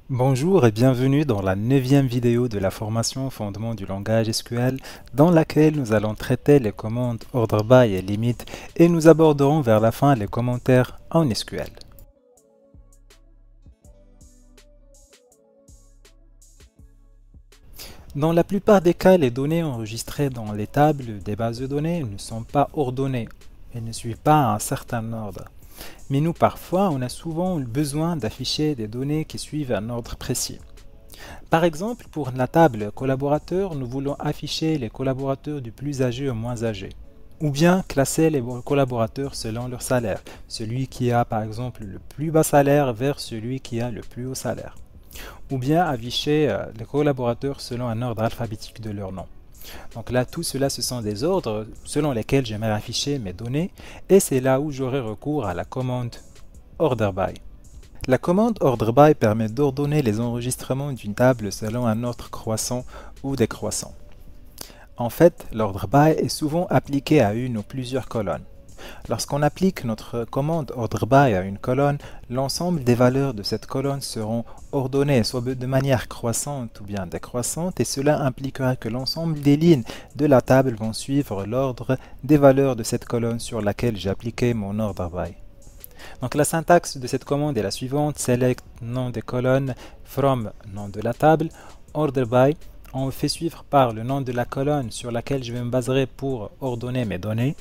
Bonjour et bienvenue dans la 9e vidéo de la formation Fondement du langage SQL dans laquelle nous allons traiter les commandes order by et limit et nous aborderons vers la fin les commentaires en SQL. Dans la plupart des cas, les données enregistrées dans les tables des bases de données ne sont pas ordonnées et ne suivent pas un certain ordre. Mais nous, parfois, on a souvent besoin d'afficher des données qui suivent un ordre précis. Par exemple, pour la table collaborateurs, nous voulons afficher les collaborateurs du plus âgé au moins âgé. Ou bien classer les collaborateurs selon leur salaire, celui qui a par exemple le plus bas salaire vers celui qui a le plus haut salaire. Ou bien afficher les collaborateurs selon un ordre alphabétique de leur nom. Donc là, tout cela, ce sont des ordres selon lesquels j'aimerais afficher mes données et c'est là où j'aurai recours à la commande order by. La commande order by permet d'ordonner les enregistrements d'une table selon un ordre croissant ou décroissant. En fait, l'order by est souvent appliqué à une ou plusieurs colonnes. Lorsqu'on applique notre commande order by à une colonne, l'ensemble des valeurs de cette colonne seront ordonnées soit de manière croissante ou bien décroissante et cela impliquera que l'ensemble des lignes de la table vont suivre l'ordre des valeurs de cette colonne sur laquelle j'ai appliqué mon order by. Donc la syntaxe de cette commande est la suivante: select nom des colonnes from nom de la table, order by. On fait suivre par le nom de la colonne sur laquelle je vais me baser pour ordonner mes données.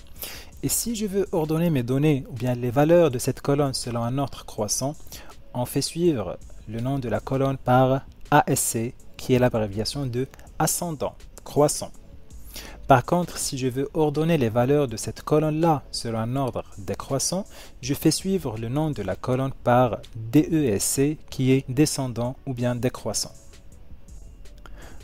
Et si je veux ordonner mes données ou bien les valeurs de cette colonne selon un ordre croissant, on fait suivre le nom de la colonne par ASC, qui est l'abréviation de ascendant, croissant. Par contre, si je veux ordonner les valeurs de cette colonne-là selon un ordre décroissant, je fais suivre le nom de la colonne par DESC, qui est descendant ou bien décroissant.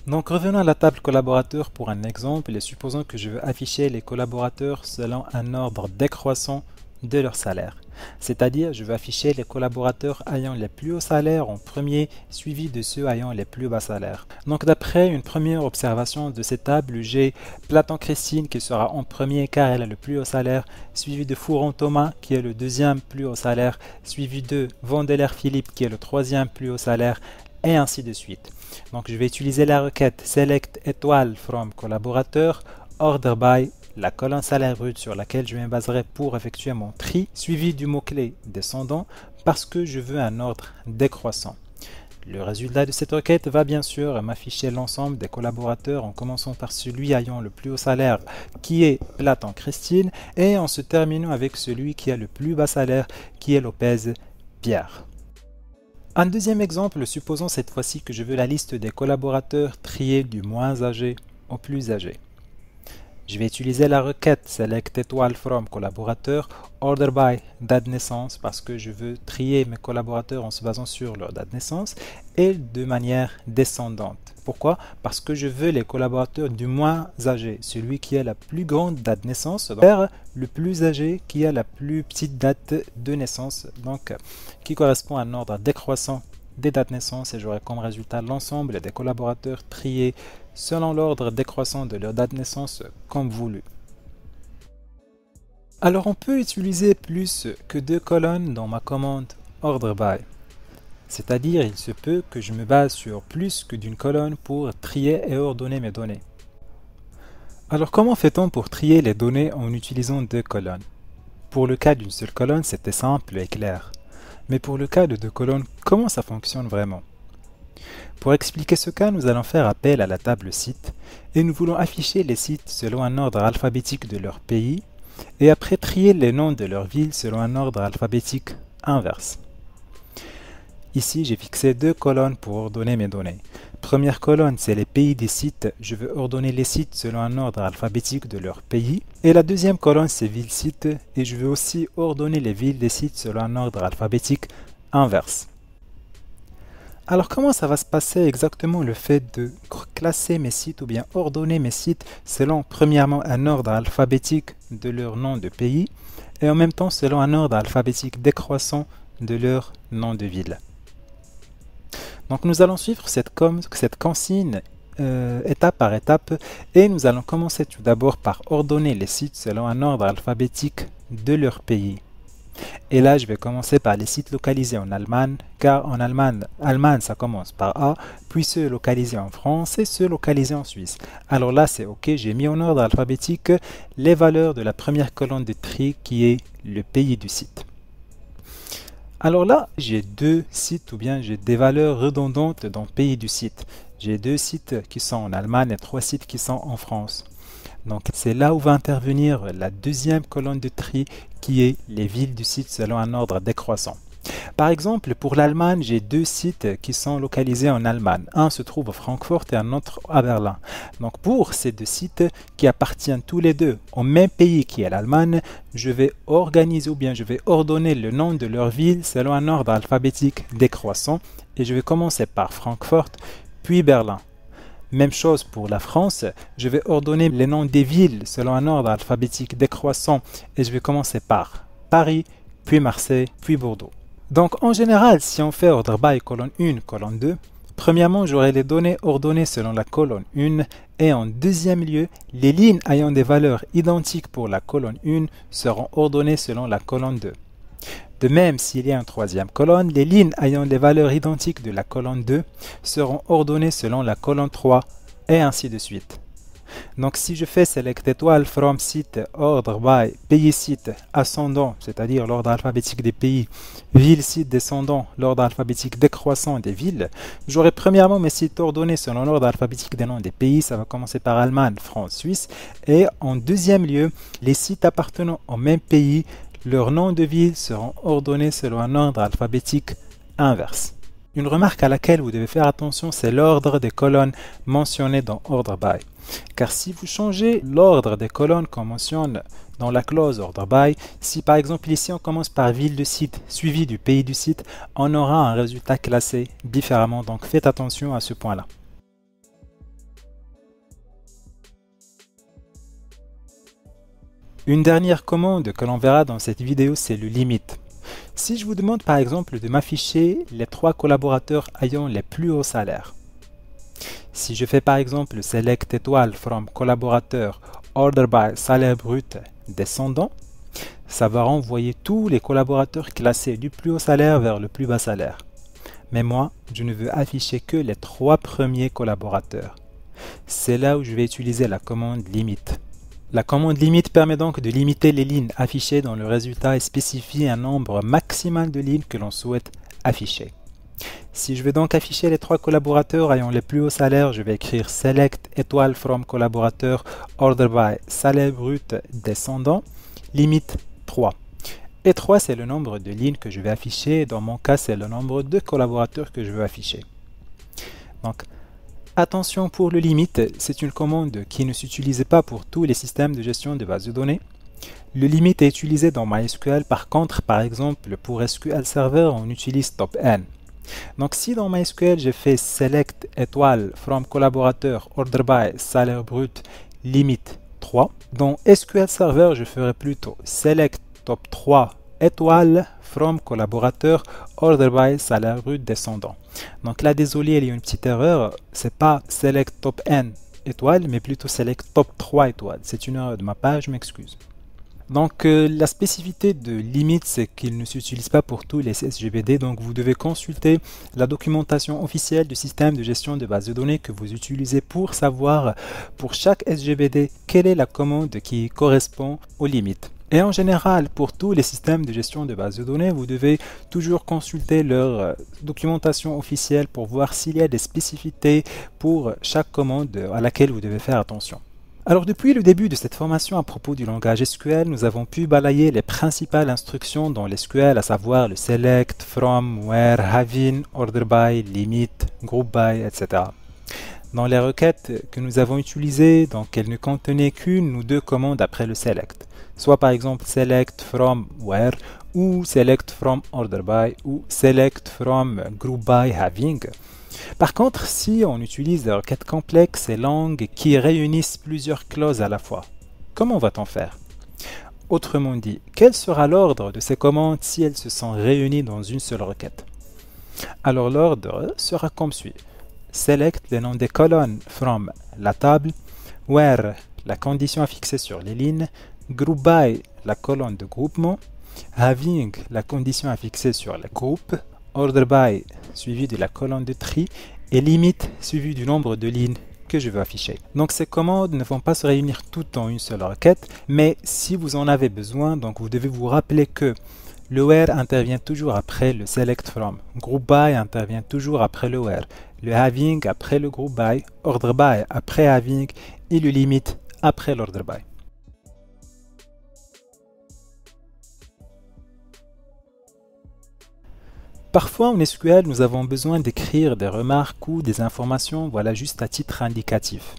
Donc revenons à la table collaborateurs pour un exemple et supposons que je veux afficher les collaborateurs selon un ordre décroissant de leur salaire. C'est-à-dire je veux afficher les collaborateurs ayant les plus hauts salaires en premier, suivi de ceux ayant les plus bas salaires. Donc d'après une première observation de cette table, j'ai Platon Christine qui sera en premier car elle a le plus haut salaire, suivi de Fouron Thomas qui est le deuxième plus haut salaire, suivi de Vandeler Philippe qui est le troisième plus haut salaire, et ainsi de suite. Donc je vais utiliser la requête select étoile from collaborateur order by la colonne salaire brut sur laquelle je me baserai pour effectuer mon tri, suivi du mot-clé descendant parce que je veux un ordre décroissant. Le résultat de cette requête va bien sûr m'afficher l'ensemble des collaborateurs en commençant par celui ayant le plus haut salaire qui est Platon Christine et en se terminant avec celui qui a le plus bas salaire qui est Lopez Pierre. Un deuxième exemple, supposons cette fois-ci que je veux la liste des collaborateurs triés du moins âgé au plus âgé. Je vais utiliser la requête select étoile from collaborateur order by date de naissance parce que je veux trier mes collaborateurs en se basant sur leur date de naissance et de manière descendante. Pourquoi? Parce que je veux les collaborateurs du moins âgé, celui qui a la plus grande date de naissance, vers le plus âgé qui a la plus petite date de naissance, donc qui correspond à un ordre décroissant des dates de naissance et j'aurai comme résultat l'ensemble des collaborateurs triés selon l'ordre décroissant de leur date de naissance comme voulu. Alors on peut utiliser plus que deux colonnes dans ma commande order by. C'est-à-dire, il se peut que je me base sur plus que d'une colonne pour trier et ordonner mes données. Alors comment fait-on pour trier les données en utilisant deux colonnes? Pour le cas d'une seule colonne, c'était simple et clair. Mais pour le cas de deux colonnes, comment ça fonctionne vraiment? Pour expliquer ce cas, nous allons faire appel à la table site et nous voulons afficher les sites selon un ordre alphabétique de leur pays et après trier les noms de leurs villes selon un ordre alphabétique inverse. Ici, j'ai fixé deux colonnes pour ordonner mes données. Première colonne, c'est les pays des sites. Je veux ordonner les sites selon un ordre alphabétique de leur pays. Et la deuxième colonne, c'est ville-site. Et je veux aussi ordonner les villes des sites selon un ordre alphabétique inverse. Alors comment ça va se passer exactement le fait de classer mes sites ou bien ordonner mes sites selon premièrement un ordre alphabétique de leur nom de pays et en même temps selon un ordre alphabétique décroissant de leur nom de ville. Donc nous allons suivre cette consigne étape par étape et nous allons commencer tout d'abord par ordonner les sites selon un ordre alphabétique de leur pays. Et là, je vais commencer par les sites localisés en Allemagne, car en Allemagne, ça commence par A, puis ceux localisés en France et ceux localisés en Suisse. Alors là, c'est OK, j'ai mis en ordre alphabétique les valeurs de la première colonne de tri qui est le pays du site. Alors là, j'ai deux sites ou bien j'ai des valeurs redondantes dans le pays du site. J'ai deux sites qui sont en Allemagne et trois sites qui sont en France. Donc c'est là où va intervenir la deuxième colonne de tri qui est les villes du site selon un ordre décroissant. Par exemple, pour l'Allemagne, j'ai deux sites qui sont localisés en Allemagne. Un se trouve à Francfort et un autre à Berlin. Donc pour ces deux sites qui appartiennent tous les deux au même pays qui est l'Allemagne, je vais organiser ou bien je vais ordonner le nom de leur ville selon un ordre alphabétique décroissant et je vais commencer par Francfort puis Berlin. Même chose pour la France, je vais ordonner les noms des villes selon un ordre alphabétique décroissant et je vais commencer par Paris, puis Marseille, puis Bordeaux. Donc en général, si on fait ordre by colonne 1, colonne 2, premièrement j'aurai les données ordonnées selon la colonne 1 et en deuxième lieu, les lignes ayant des valeurs identiques pour la colonne 1 seront ordonnées selon la colonne 2. De même, s'il y a une troisième colonne, les lignes ayant les valeurs identiques de la colonne 2 seront ordonnées selon la colonne 3 et ainsi de suite. Donc si je fais select étoile from site order by pays site ascendant, c'est-à-dire l'ordre alphabétique des pays, ville site descendant, l'ordre alphabétique décroissant des villes, j'aurai premièrement mes sites ordonnés selon l'ordre alphabétique des noms des pays, ça va commencer par Allemagne, France, Suisse, et en deuxième lieu, les sites appartenant au même pays, leurs noms de villes seront ordonnés selon un ordre alphabétique inverse. Une remarque à laquelle vous devez faire attention, c'est l'ordre des colonnes mentionnées dans Order by. Car si vous changez l'ordre des colonnes qu'on mentionne dans la clause Order by, si par exemple ici on commence par ville de site suivi du pays du site, on aura un résultat classé différemment. Donc faites attention à ce point-là. Une dernière commande que l'on verra dans cette vidéo, c'est le limite. Si je vous demande par exemple de m'afficher les 3 collaborateurs ayant les plus hauts salaires. Si je fais par exemple select étoile from collaborateur order by salaire brut descendant, ça va renvoyer tous les collaborateurs classés du plus haut salaire vers le plus bas salaire. Mais moi, je ne veux afficher que les 3 premiers collaborateurs. C'est là où je vais utiliser la commande limite. La commande limite permet donc de limiter les lignes affichées dans le résultat et spécifie un nombre maximal de lignes que l'on souhaite afficher. Si je veux donc afficher les 3 collaborateurs ayant les plus hauts salaires, je vais écrire select étoile from collaborateur order by salaire brut descendant, limite 3. Et 3 c'est le nombre de lignes que je vais afficher, dans mon cas c'est le nombre de collaborateurs que je veux afficher. Donc, attention pour le limite, c'est une commande qui ne s'utilise pas pour tous les systèmes de gestion de base de données. Le limite est utilisé dans MySQL, par contre, par exemple, pour SQL Server, on utilise top n. Donc si dans MySQL, j'ai fait select étoile from collaborateur order by salaire brut limite 3, dans SQL Server, je ferai plutôt select top 3 étoile from collaborateur order by salaire brut descendant. Donc là, désolé, il y a une petite erreur. C'est pas select top n étoile, mais plutôt select top 3 étoiles. C'est une erreur de ma page, je m'excuse. Donc la spécificité de limite, c'est qu'il ne s'utilise pas pour tous les SGBD. Donc vous devez consulter la documentation officielle du système de gestion de base de données que vous utilisez pour savoir pour chaque SGBD quelle est la commande qui correspond aux limites. Et en général, pour tous les systèmes de gestion de base de données, vous devez toujours consulter leur documentation officielle pour voir s'il y a des spécificités pour chaque commande à laquelle vous devez faire attention. Alors depuis le début de cette formation à propos du langage SQL, nous avons pu balayer les principales instructions dans l'SQL, à savoir le select, from, where, having, order by, limit, group by, etc. Dans les requêtes que nous avons utilisées, donc elles ne contenaient qu'une ou deux commandes après le select. Soit par exemple select from where ou select from order by ou select from group by having. Par contre, si on utilise des requêtes complexes et longues qui réunissent plusieurs clauses à la fois, comment va-t-on faire? Autrement dit, quel sera l'ordre de ces commandes si elles se sont réunies dans une seule requête? Alors l'ordre sera comme suit. select les noms des colonnes from la table, where la condition à fixer sur les lignes, group by la colonne de groupement, having la condition à fixer sur les groupes, order by suivi de la colonne de tri et limit suivi du nombre de lignes que je veux afficher. Donc ces commandes ne vont pas se réunir toutes dans une seule requête, mais si vous en avez besoin, donc vous devez vous rappeler que le where intervient toujours après le select from, group by intervient toujours après le where, le having après le group by, order by après having et le limit après l'order by. Parfois en SQL, nous avons besoin d'écrire des remarques ou des informations, voilà, juste à titre indicatif.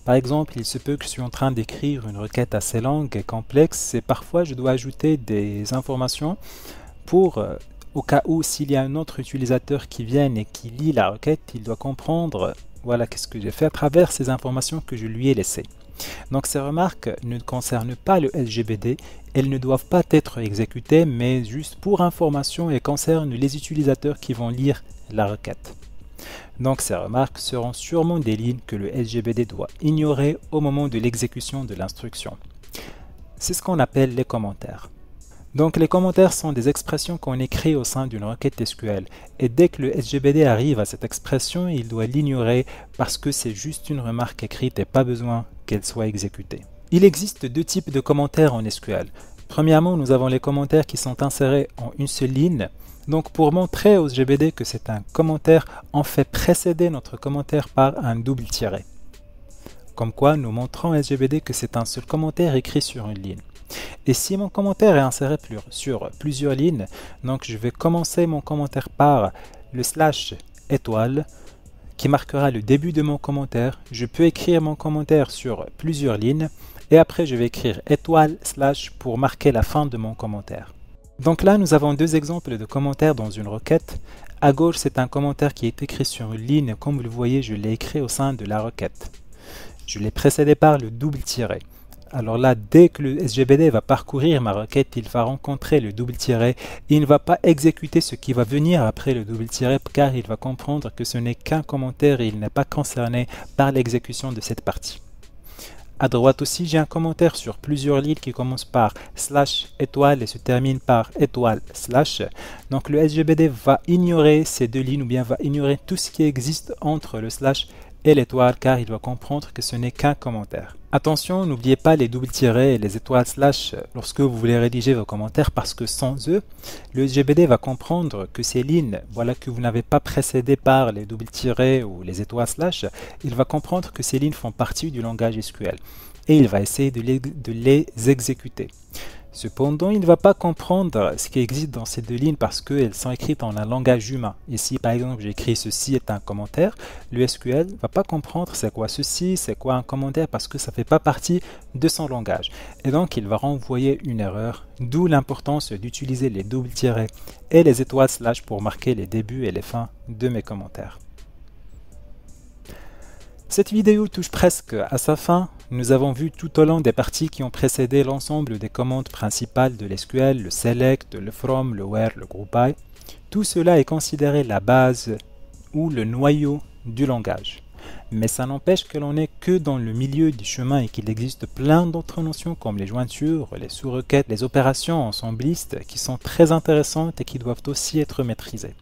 Par exemple, il se peut que je suis en train d'écrire une requête assez longue et complexe et parfois je dois ajouter des informations pour, au cas où s'il y a un autre utilisateur qui vient et qui lit la requête, il doit comprendre, voilà, qu'est-ce que j'ai fait à travers ces informations que je lui ai laissées. Donc ces remarques ne concernent pas le SGBD, elles ne doivent pas être exécutées, mais juste pour information et concernent les utilisateurs qui vont lire la requête. Donc ces remarques seront sûrement des lignes que le SGBD doit ignorer au moment de l'exécution de l'instruction. C'est ce qu'on appelle les commentaires. Donc les commentaires sont des expressions qu'on écrit au sein d'une requête SQL. Et dès que le SGBD arrive à cette expression, il doit l'ignorer parce que c'est juste une remarque écrite et pas besoin qu'elle soit exécutée. Il existe deux types de commentaires en SQL. Premièrement, nous avons les commentaires qui sont insérés en une seule ligne. Donc pour montrer au SGBD que c'est un commentaire, on fait précéder notre commentaire par un double tiret. Comme quoi, nous montrons au SGBD que c'est un seul commentaire écrit sur une ligne. Et si mon commentaire est inséré sur plusieurs lignes, donc je vais commencer mon commentaire par le slash étoile qui marquera le début de mon commentaire. Je peux écrire mon commentaire sur plusieurs lignes et après je vais écrire étoile slash pour marquer la fin de mon commentaire. Donc là nous avons deux exemples de commentaires dans une requête. À gauche c'est un commentaire qui est écrit sur une ligne, comme vous le voyez je l'ai écrit au sein de la requête. Je l'ai précédé par le double tiret. Alors là, dès que le SGBD va parcourir ma requête, il va rencontrer le double tiret. Il ne va pas exécuter ce qui va venir après le double tiret car il va comprendre que ce n'est qu'un commentaire et il n'est pas concerné par l'exécution de cette partie. À droite aussi, j'ai un commentaire sur plusieurs lignes qui commence par slash étoile et se termine par étoile slash. Donc le SGBD va ignorer ces deux lignes ou bien va ignorer tout ce qui existe entre le slash et l'étoile car il doit comprendre que ce n'est qu'un commentaire. Attention, n'oubliez pas les doubles tirets et les étoiles slash lorsque vous voulez rédiger vos commentaires parce que sans eux, le SGBD va comprendre que ces lignes, voilà que vous n'avez pas précédé par les doubles tirets ou les étoiles slash, il va comprendre que ces lignes font partie du langage SQL et il va essayer de les exécuter. Cependant, il ne va pas comprendre ce qui existe dans ces deux lignes parce qu'elles sont écrites en un langage humain. Ici, par exemple, j'écris ceci est un commentaire. Le SQL ne va pas comprendre c'est quoi ceci, c'est quoi un commentaire parce que ça ne fait pas partie de son langage. Et donc, il va renvoyer une erreur, d'où l'importance d'utiliser les doubles tirets et les étoiles slash pour marquer les débuts et les fins de mes commentaires. Cette vidéo touche presque à sa fin. Nous avons vu tout au long des parties qui ont précédé l'ensemble des commandes principales de l'SQL, le select, le from, le where, le group by. Tout cela est considéré la base ou le noyau du langage. Mais ça n'empêche que l'on n'est que dans le milieu du chemin et qu'il existe plein d'autres notions comme les jointures, les sous-requêtes, les opérations ensemblistes qui sont très intéressantes et qui doivent aussi être maîtrisées.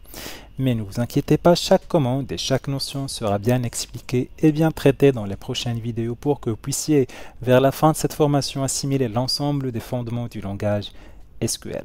Mais ne vous inquiétez pas, chaque commande et chaque notion sera bien expliquée et bien traitée dans les prochaines vidéos pour que vous puissiez, vers la fin de cette formation, assimiler l'ensemble des fondements du langage SQL.